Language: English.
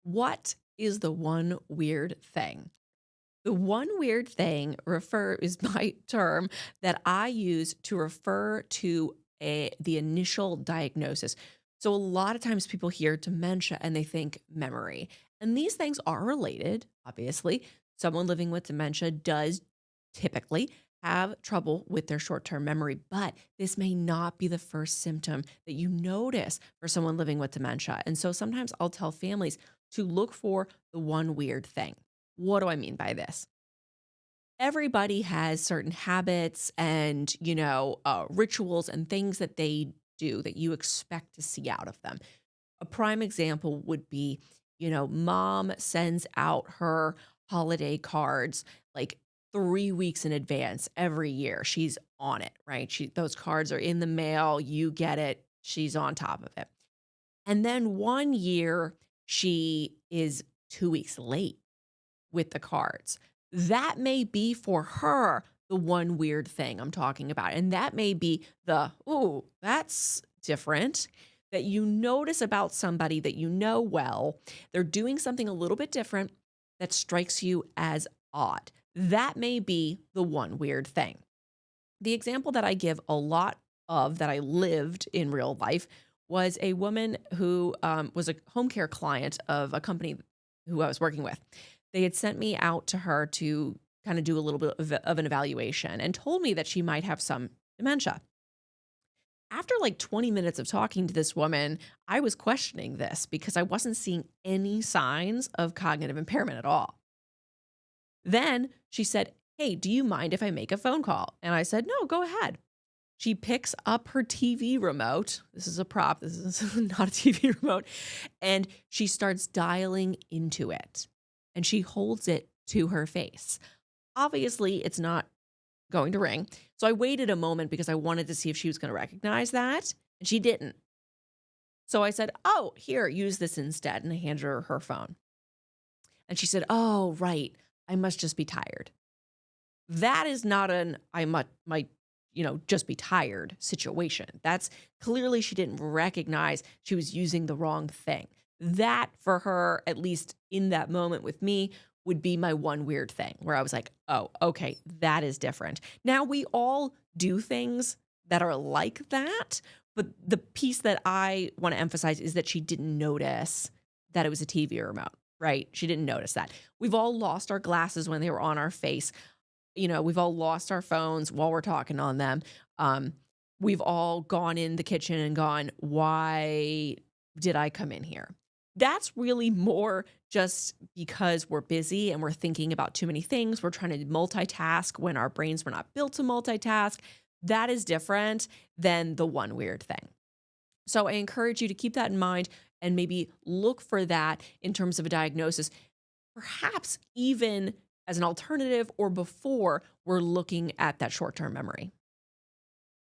What is the one weird thing? The one weird thing is my term that I use to refer to the initial diagnosis. So a lot of times people hear dementia and they think memory. And these things are related, obviously. Someone living with dementia does typically have trouble with their short-term memory, but this may not be the first symptom that you notice for someone living with dementia. And so sometimes I'll tell families to look for the one weird thing. What do I mean by this? Everybody has certain habits and, rituals and things that they do that you expect to see out of them. A prime example would be, mom sends out her holiday cards like 3 weeks in advance every year. She's on it, right? Those cards are in the mail. You get it. She's on top of it. And then one year she is 2 weeks late with the cards. That may be for her the one weird thing I'm talking about. And that may be ooh, that's different that you notice about somebody that you know well. They're doing something a little bit different that strikes you as odd. That may be the one weird thing. The example that I give a lot of that I lived in real life was a woman who was a home care client of a company who I was working with. They had sent me out to her to kind of do a little bit of an evaluation and told me that she might have some dementia. After like 20 minutes of talking to this woman, I was questioning this because I wasn't seeing any signs of cognitive impairment at all. Then she said, "Hey, do you mind if I make a phone call?" And I said, "No, go ahead." She picks up her TV remote. This is a prop. This is not a TV remote. And she starts dialing into it. And she holds it to her face. Obviously, it's not going to ring. So I waited a moment because I wanted to see if she was going to recognize that. And she didn't. So I said, "Oh, here, use this instead." And I handed her her phone. And she said, "Oh, right. I must just be tired." That is not an might just be tired situation. That's clearly she didn't recognize she was using the wrong thing. That for her, at least in that moment with me, would be my one weird thing where I was like, oh, okay, that is different. Now we all do things that are like that. But the piece that I want to emphasize is that she didn't notice that it was a TV remote, right? She didn't notice that. We've all lost our glasses when they were on our face. We've all lost our phones while we're talking on them. We've all gone in the kitchen and gone, why did I come in here? That's really more just because we're busy and we're thinking about too many things. We're trying to multitask when our brains were not built to multitask. That is different than the one weird thing. So I encourage you to keep that in mind and maybe look for that in terms of a diagnosis, perhaps even as an alternative or before we're looking at that short-term memory.